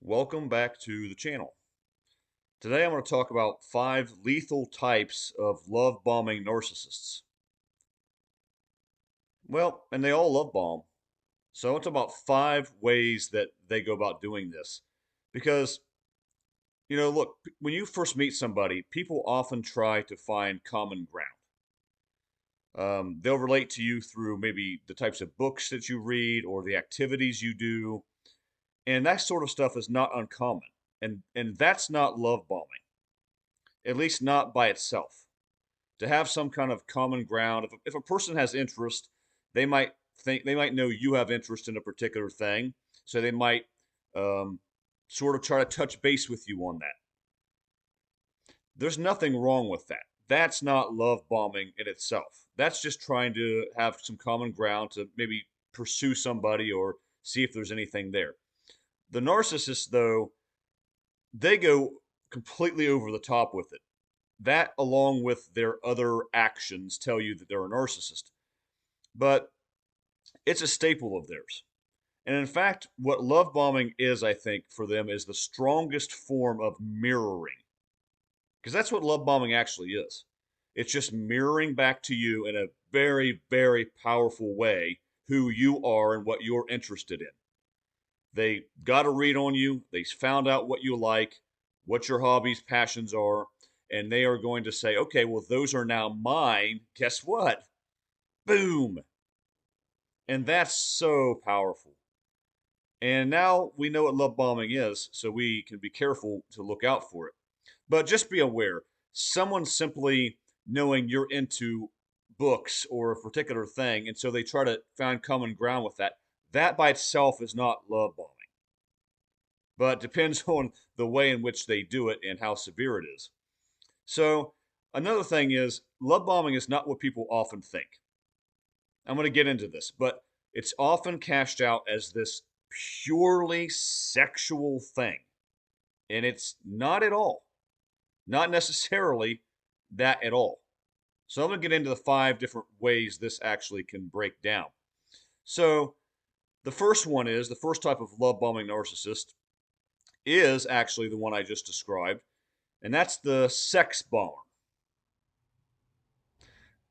Welcome back to the channel. Today I'm going to talk about 5 lethal types of love bombing narcissists. Well, and they all love bomb. So it's about 5 ways that they go about doing this. Because, look, when you first meet somebody, people often try to find common ground. They'll relate to you through maybe the types of books that you read or the activities you do. And that sort of stuff is not uncommon. And that's not love bombing, at least not by itself. To have some kind of common ground. If a person has interest, they might they might know you have interest in a particular thing, so they might um, sort of try to touch base with you on that. There's nothing wrong with that. That's not love bombing in itself. That's just trying to have some common ground to maybe pursue somebody or see if there's anything there. The narcissists, though, they go completely over the top with it. That, along with their other actions, tell you that they're a narcissist. But it's a staple of theirs. And in fact, what love bombing is, I think, for them is the strongest form of mirroring. Because that's what love bombing actually is. It's just mirroring back to you in a very, very powerful way who you are and what you're interested in. They got a read on you, they found out what you like, what your hobbies, passions are, and they are going to say, okay, well, those are now mine. Guess what? Boom. And that's so powerful. And now we know what love bombing is, so we can be careful to look out for it. But just be aware, someone simply knowing you're into books or a particular thing, and so they try to find common ground with that, that by itself is not love bombing. But it depends on the way in which they do it and how severe it is. So, another thing is, love bombing is not what people often think. I'm going to get into this, but it's often cashed out as this purely sexual thing. And it's not at all. Not necessarily that at all. So I'm going to get into the 5 different ways this actually can break down. So the first one is the first type of love bombing narcissist is actually the one I just described, and that's the sex bomber.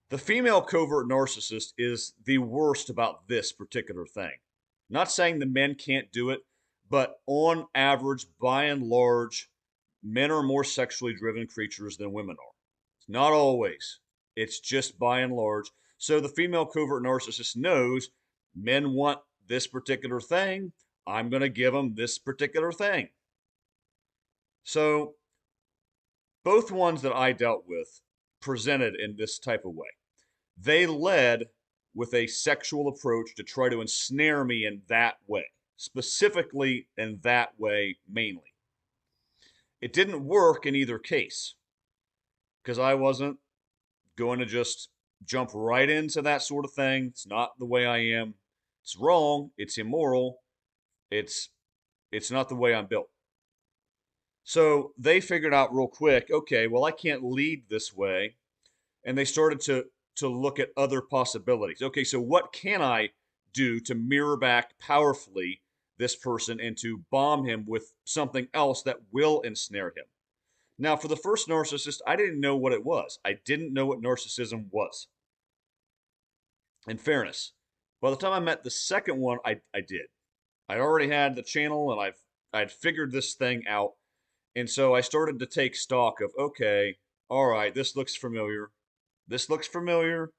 The female covert narcissist is the worst about this particular thing. Not saying the men can't do it, but on average, by and large, men are more sexually driven creatures than women are. It's not always, it's just by and large. So the female covert narcissist knows men want this particular thing. I'm going to give them this particular thing. So both ones that I dealt with presented in this type of way. They led with a sexual approach to try to ensnare me in that way, specifically in that way mainly. It didn't work in either case because I wasn't going to just jump right into that sort of thing. It's not the way I am. It's wrong. It's immoral. It's it's not the way I'm built. So they figured out real quick, okay, well I can't lead this way, and they started to look at other possibilities. Okay, so what can I do to mirror back powerfully this person and to bomb him with something else that will ensnare him? Now, for the first narcissist, I didn't know what it was. I didn't know what narcissism was. In fairness, by the time I met the second one, I did. I already had the channel and I'd figured this thing out. And so I started to take stock of, okay, all right, this looks familiar. This looks familiar,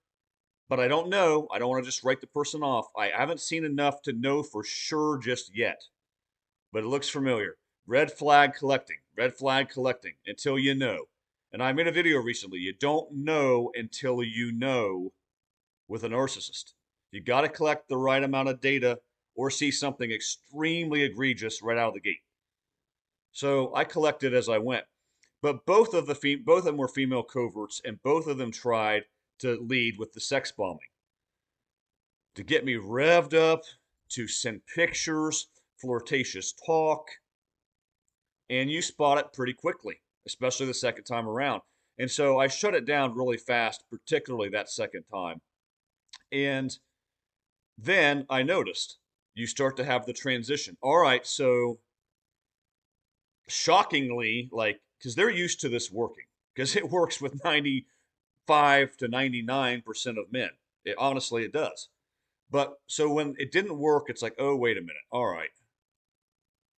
but I don't know. I don't want to just write the person off. I haven't seen enough to know for sure just yet, but it looks familiar. Red flag collecting until you know. And I made a video recently. You don't know until you know with a narcissist. You got to collect the right amount of data or see something extremely egregious right out of the gate. So I collected as I went. But both of them were female coverts, and both of them tried to lead with the sex bombing to get me revved up, to send pictures, flirtatious talk, and you spot it pretty quickly, especially the second time around. And so I shut it down really fast, particularly that second time. And then I noticed you start to have the transition. All right, so shockingly, like, because they're used to this working, because it works with 95 to 99% of men. Honestly, it does. But so when it didn't work, it's like, oh, wait a minute. All right.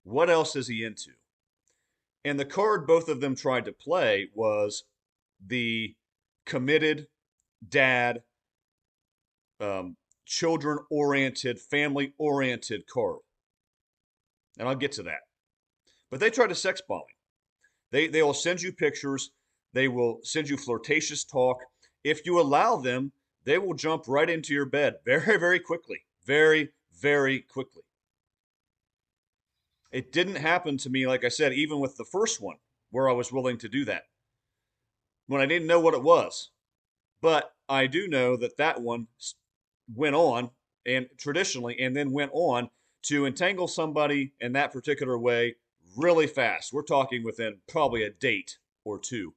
What else is he into? And the card both of them tried to play was the committed dad, um, children oriented, family oriented card. And I'll get to that. But they tried to sex bombing. They will send you pictures. They will send you flirtatious talk. If you allow them, they will jump right into your bed very, very quickly. Very, very quickly. It didn't happen to me, like I said, even with the first one, where I was willing to do that when I didn't know what it was. But I do know that that one went on and traditionally, and then went on to entangle somebody in that particular way really fast. We're talking within probably a date or two.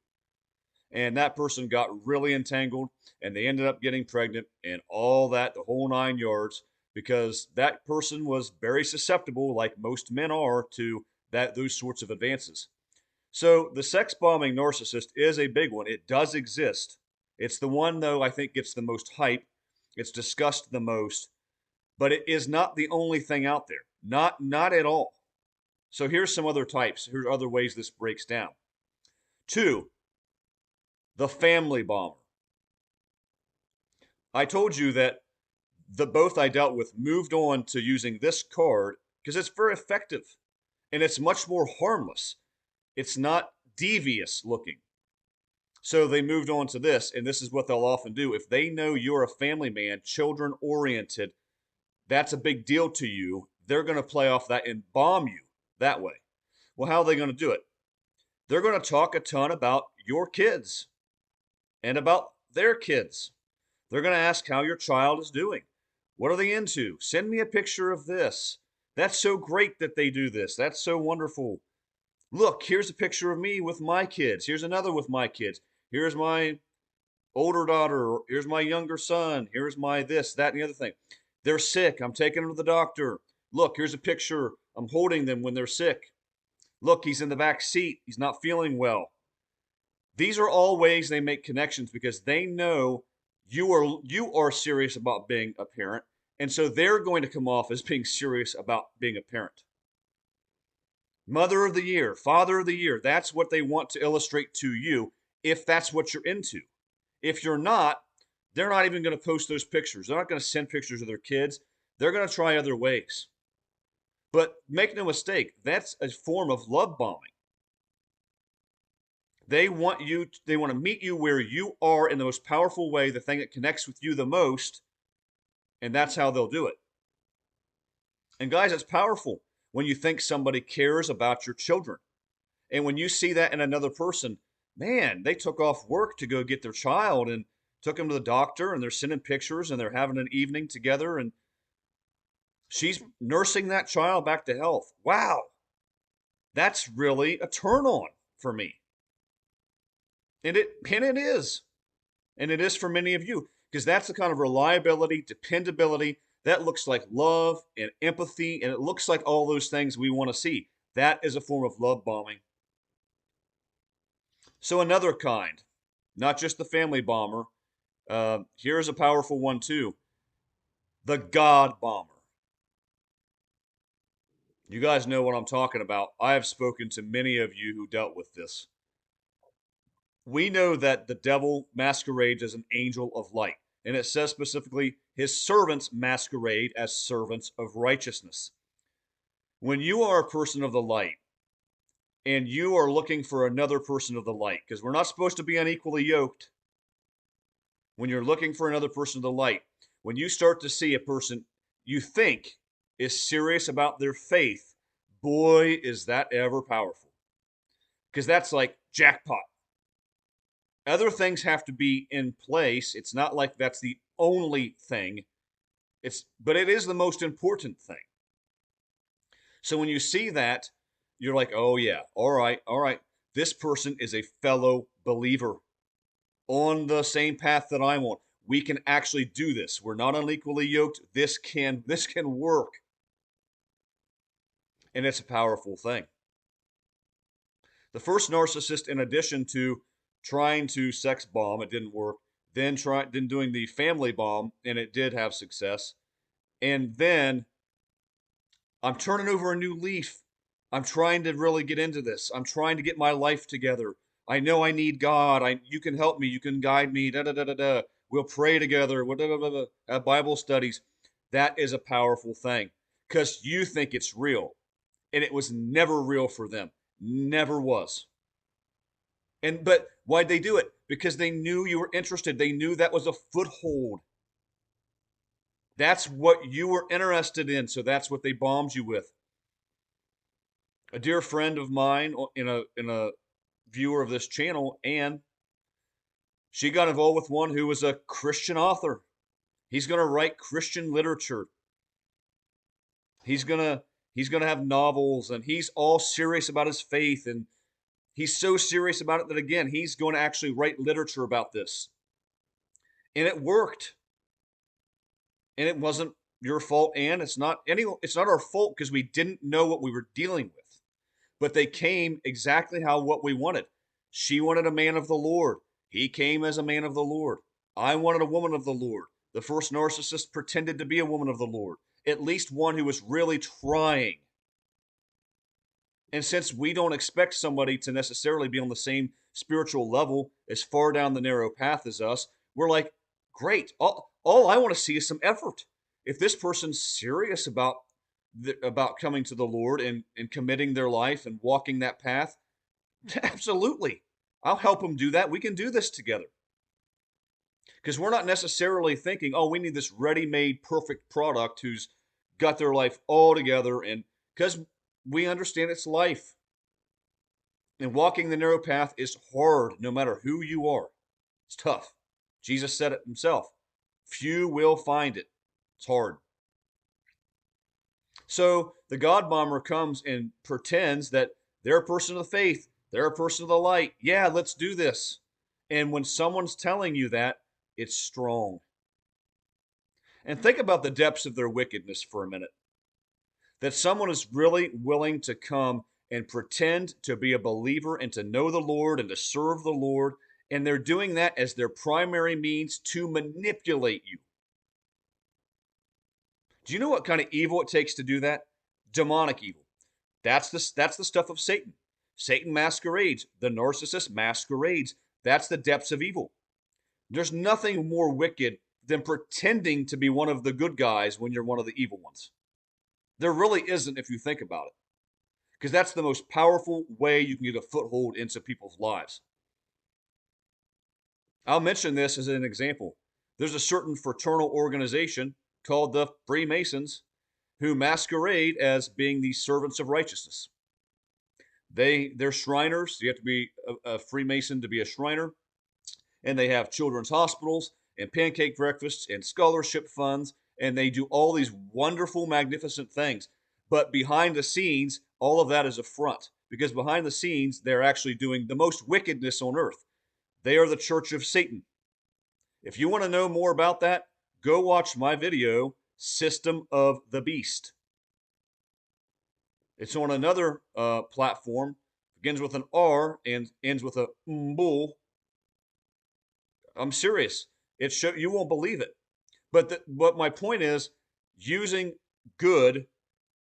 And that person got really entangled and they ended up getting pregnant and all that, the whole 9 yards, because that person was very susceptible, like most men are, to those sorts of advances. So the sex bombing narcissist is a big one. It does exist. It's the one, though, I think gets the most hype. It's discussed the most, but it is not the only thing out there. Not at all. So here's some other types. Here's other ways this breaks down. Two, the family bomber. I told you that the both I dealt with moved on to using this card because it's very effective and it's much more harmless. It's not devious looking. So they moved on to this, and this is what they'll often do. If they know you're a family man, children oriented, that's a big deal to you, they're going to play off that and bomb you that way. Well, how are they going to do it? They're going to talk a ton about your kids and about their kids. They're going to ask how your child is doing. What are they into? Send me a picture of this. That's so great that they do this. That's so wonderful. Look, here's a picture of me with my kids. Here's another with my kids. Here's my older daughter. Here's my younger son. Here's my this, that, and the other thing. They're sick. I'm taking them to the doctor. Look, here's a picture. I'm holding them when they're sick. Look, he's in the back seat. He's not feeling well. These are all ways they make connections because they know you are serious about being a parent, and so they're going to come off as being serious about being a parent. Mother of the year, father of the year, that's what they want to illustrate to you if that's what you're into. If you're not, they're not even going to post those pictures. They're not going to send pictures of their kids. They're going to try other ways. But make no mistake, that's a form of love bombing. They want to meet you where you are in the most powerful way, the thing that connects with you the most, and that's how they'll do it. And guys, it's powerful when you think somebody cares about your children. And when you see that in another person, man, they took off work to go get their child and took him to the doctor and they're sending pictures and they're having an evening together and she's nursing that child back to health. Wow. That's really a turn on for me. And it is. And it is for many of you because that's the kind of reliability, dependability that looks like love and empathy and it looks like all those things we want to see. That is a form of love bombing. So another kind, not just the family bomber. Here's a powerful one too. The God bomber. You guys know what I'm talking about. I have spoken to many of you who dealt with this. We know that the devil masquerades as an angel of light. And it says specifically, his servants masquerade as servants of righteousness. When you are a person of the light and you are looking for another person of the light, because we're not supposed to be unequally yoked, when you're looking for another person of the light, when you start to see a person you think is serious about their faith, boy, is that ever powerful. Because that's like jackpot. Other things have to be in place. It's not like that's the only thing. But it is the most important thing. So when you see that, you're like, oh yeah, all right, all right. This person is a fellow believer on the same path that I'm on. We can actually do this. We're not unequally yoked. This can work. And it's a powerful thing. The first narcissist, in addition to trying to sex bomb, it didn't work. Then doing the family bomb, and it did have success. And then I'm turning over a new leaf. I'm trying to really get into this. I'm trying to get my life together. I know I need God. You can help me. You can guide me. Da da da da da. We'll pray together. Have Bible studies. That is a powerful thing because you think it's real, and it was never real for them. Never was. But why'd they do it? Because they knew you were interested. They knew that was a foothold. That's what you were interested in, so that's what they bombed you with. A dear friend of mine in a viewer of this channel, Anne, she got involved with one who was a Christian author. He's going to write Christian literature. He's going to he's going to have novels, and he's all serious about his faith, and he's so serious about it that again, he's going to actually write literature about this. And it worked. And it wasn't your fault, Anne. It's not our fault because we didn't know what we were dealing with. But they came exactly what we wanted. She wanted a man of the Lord. He came as a man of the Lord. I wanted a woman of the Lord. The first narcissist pretended to be a woman of the Lord, at least one who was really trying. And since we don't expect somebody to necessarily be on the same spiritual level as far down the narrow path as us, we're like, great. All I want to see is some effort. If this person's serious about coming to the Lord and committing their life and walking that path, absolutely. I'll help them do that. We can do this together. Because we're not necessarily thinking, oh, we need this ready-made perfect product who's got their life all together. And because we understand it's life. And walking the narrow path is hard no matter who you are. It's tough. Jesus said it himself. Few will find it. It's hard. So the God bomber comes and pretends that they're a person of the faith. They're a person of the light. Yeah, let's do this. And when someone's telling you that, it's strong. And think about the depths of their wickedness for a minute. That someone is really willing to come and pretend to be a believer and to know the Lord and to serve the Lord. And they're doing that as their primary means to manipulate you. Do you know what kind of evil it takes to do that? Demonic evil. That's the stuff of Satan. Satan masquerades. The narcissist masquerades. That's the depths of evil. There's nothing more wicked than pretending to be one of the good guys when you're one of the evil ones. There really isn't if you think about it. Because that's the most powerful way you can get a foothold into people's lives. I'll mention this as an example. There's a certain fraternal organization called the Freemasons who masquerade as being the servants of righteousness. They're Shriners. You have to be a Freemason to be a Shriner. And they have children's hospitals and pancake breakfasts and scholarship funds. And they do all these wonderful, magnificent things. But behind the scenes, all of that is a front. Because behind the scenes, they're actually doing the most wickedness on earth. They are the church of Satan. If you want to know more about that, go watch my video, System of the Beast. It's on another platform. Begins with an R and ends with a bull. I'm serious. You won't believe it. But my point is, using good,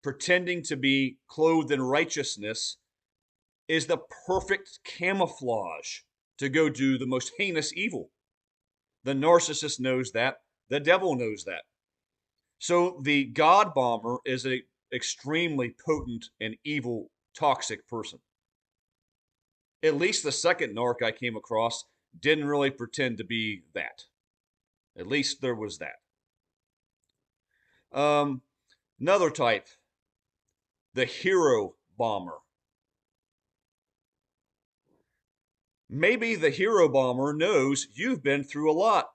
pretending to be clothed in righteousness, is the perfect camouflage to go do the most heinous evil. The narcissist knows that. The devil knows that. So the God bomber is an extremely potent and evil, toxic person. At least the second narc I came across didn't really pretend to be that. At least there was that. Another type, the hero bomber. Maybe the hero bomber knows you've been through a lot.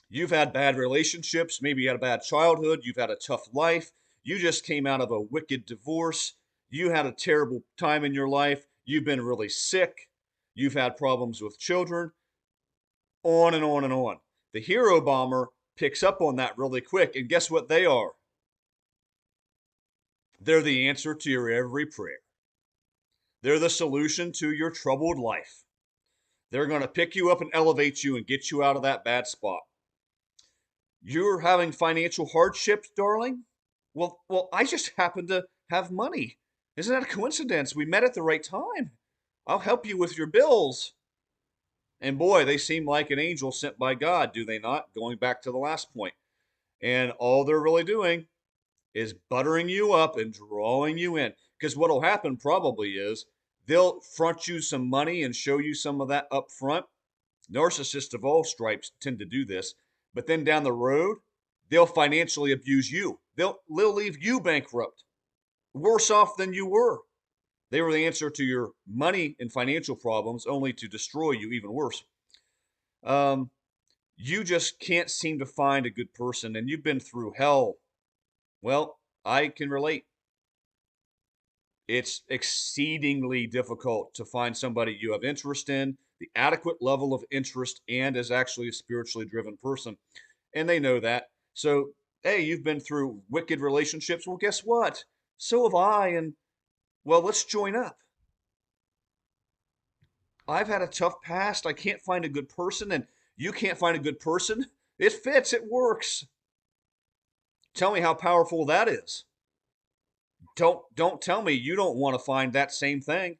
You've had bad relationships. Maybe you had a bad childhood. You've had a tough life. You just came out of a wicked divorce. You had a terrible time in your life. You've been really sick. You've had problems with children. On and on and on. The hero bomber picks up on that really quick. And guess what they are? They're the answer to your every prayer. They're the solution to your troubled life. They're going to pick you up and elevate you and get you out of that bad spot. You're having financial hardships, darling? Well, I just happen to have money. Isn't that a coincidence? We met at the right time. I'll help you with your bills. And boy, they seem like an angel sent by God, do they not? Going back to the last point. And all they're really doing is buttering you up and drawing you in. Because what'll happen probably is they'll front you some money and show you some of that up front. Narcissists of all stripes tend to do this. But then down the road, they'll financially abuse you. They'll leave you bankrupt, worse off than you were. They were the answer to your money and financial problems, only to destroy you even worse. Um, you just can't seem to find a good person, and you've been through hell. Well, I can relate. It's exceedingly difficult to find somebody you have interest in, the adequate level of interest, and is actually a spiritually driven person. And they know that. So, hey, you've been through wicked relationships. Well, guess what? So have I. And, well, let's join up. I've had a tough past. I can't find a good person, and you can't find a good person. It fits, it works. Tell me how powerful that is. Don't tell me you don't want to find that same thing.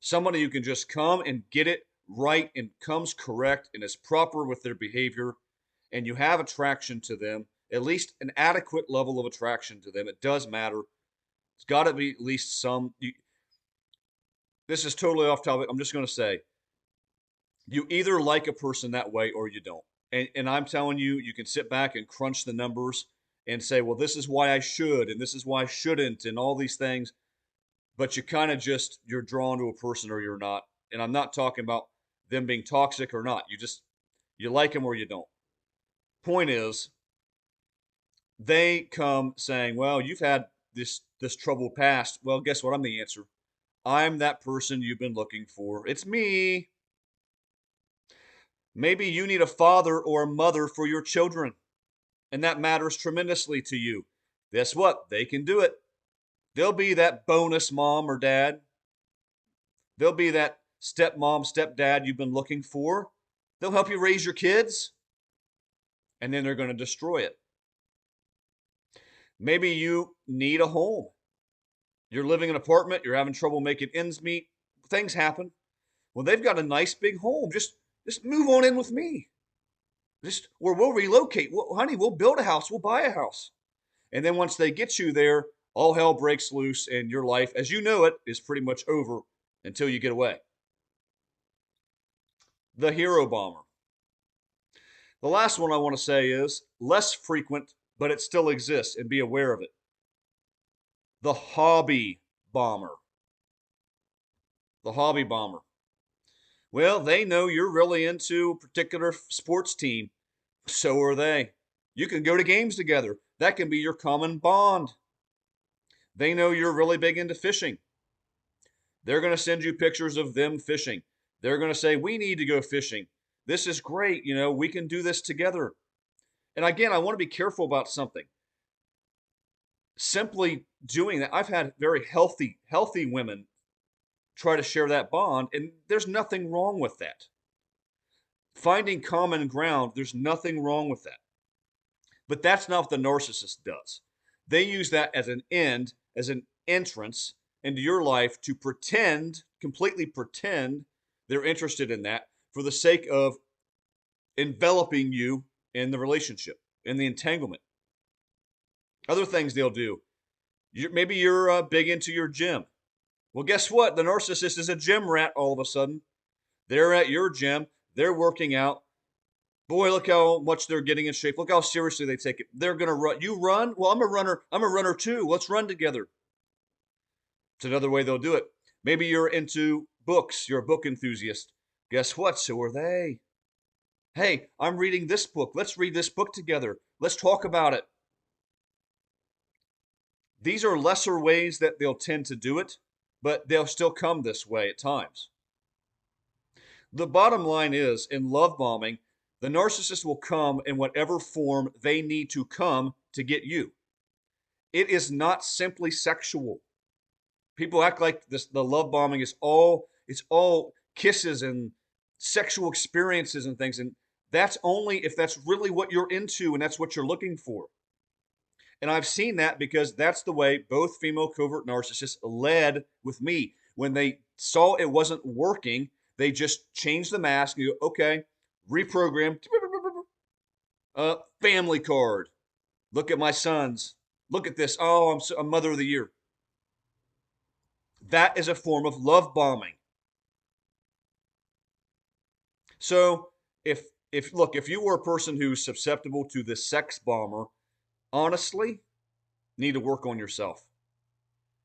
Somebody who can just come and get it right and comes correct and is proper with their behavior, and you have attraction to them, at least an adequate level of attraction to them. It does matter. It's got to be at least some. This is totally off topic. I'm just going to say you either like a person that way or you don't. And I'm telling you, you can sit back and crunch the numbers and say, well, this is why I should, and this is why I shouldn't, and all these things. But you kind of just, you're drawn to a person or you're not. And I'm not talking about them being toxic or not. You like them or you don't. Point is, they come saying, well, you've had this troubled past. Well, guess what? I'm the answer. I'm that person you've been looking for. It's me. Maybe you need a father or a mother for your children, and that matters tremendously to you. Guess what? They can do it. They'll be that bonus mom or dad. They'll be that stepmom, stepdad you've been looking for. They'll help you raise your kids, and then they're going to destroy it. Maybe you need a home. You're living in an apartment, you're having trouble making ends meet. Things happen. Well, they've got a nice big home. Just move on in with me. Or we'll relocate. Well, honey, we'll build a house. We'll buy a house. And then once they get you there, all hell breaks loose, and your life, as you know it, is pretty much over until you get away. The hero bomber. The last one I want to say is less frequent, but it still exists, and be aware of it. The hobby bomber. The hobby bomber. Well, they know you're really into a particular sports team. So are they. You can go to games together. That can be your common bond. They know you're really big into fishing. They're going to send you pictures of them fishing. They're going to say, we need to go fishing. This is great. We can do this together. And again, I want to be careful about something. Simply doing that, I've had very healthy women try to share that bond, and there's nothing wrong with that. Finding common ground, there's nothing wrong with that. But that's not what the narcissist does. They use that as an end, as an entrance into your life to completely pretend they're interested in that for the sake of enveloping you in the relationship, in the entanglement. Other things they'll do. Maybe you're big into your gym. Well, guess what? The narcissist is a gym rat all of a sudden. They're at your gym. They're working out. Boy, look how much they're getting in shape. Look how seriously they take it. They're going to run. You run? Well, I'm a runner. I'm a runner too. Let's run together. It's another way they'll do it. Maybe you're into books. You're a book enthusiast. Guess what? So are they. Hey, I'm reading this book. Let's read this book together. Let's talk about it. These are lesser ways that they'll tend to do it, but they'll still come this way at times. The bottom line is, in love bombing, the narcissist will come in whatever form they need to come to get you. It is not simply sexual. People act like this the love bombing is all kisses and sexual experiences and things, and that's only if that's really what you're into and that's what you're looking for. And I've seen that because that's the way both female covert narcissists led with me. When they saw it wasn't working, they just changed the mask and you go, okay, reprogram, family card. Look at my sons. Look at this. Oh, I'm mother of the year. That is a form of love bombing. So if you were a person who's susceptible to the sex bomber, honestly, need to work on yourself.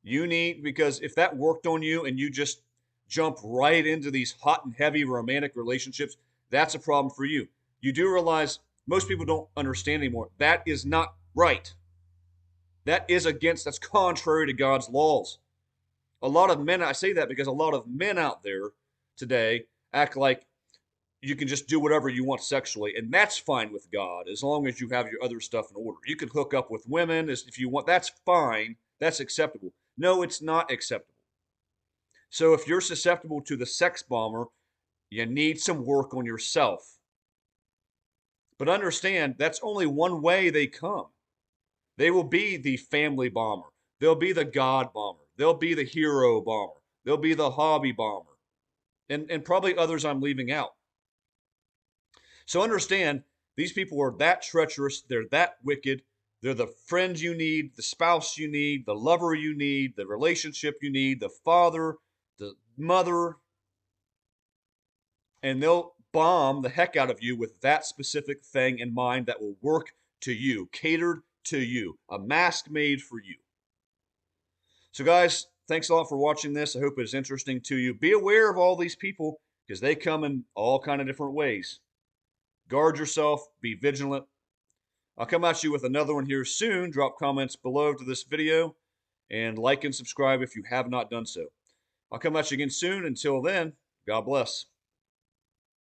You need, because if that worked on you and you just jump right into these hot and heavy romantic relationships, that's a problem for you. You do realize most people don't understand anymore. That is not right. That's contrary to God's laws. A lot of men, I say that because a lot of men out there today act like you can just do whatever you want sexually, and that's fine with God as long as you have your other stuff in order. You can hook up with women if you want. That's fine. That's acceptable. No, it's not acceptable. So if you're susceptible to the sex bomber, you need some work on yourself. But understand that's only one way they come. They will be the family bomber. They'll be the God bomber. They'll be the hero bomber. They'll be the hobby bomber. And probably others I'm leaving out. So understand, these people are that treacherous, they're that wicked, they're the friend you need, the spouse you need, the lover you need, the relationship you need, the father, the mother, and they'll bomb the heck out of you with that specific thing in mind that will work to you, catered to you, a mask made for you. So guys, thanks a lot for watching this. I hope it is interesting to you. Be aware of all these people because they come in all kind of different ways. Guard yourself, be vigilant. I'll come at you with another one here soon. Drop comments below to this video and like and subscribe if you have not done so. I'll come at you again soon. Until then, God bless.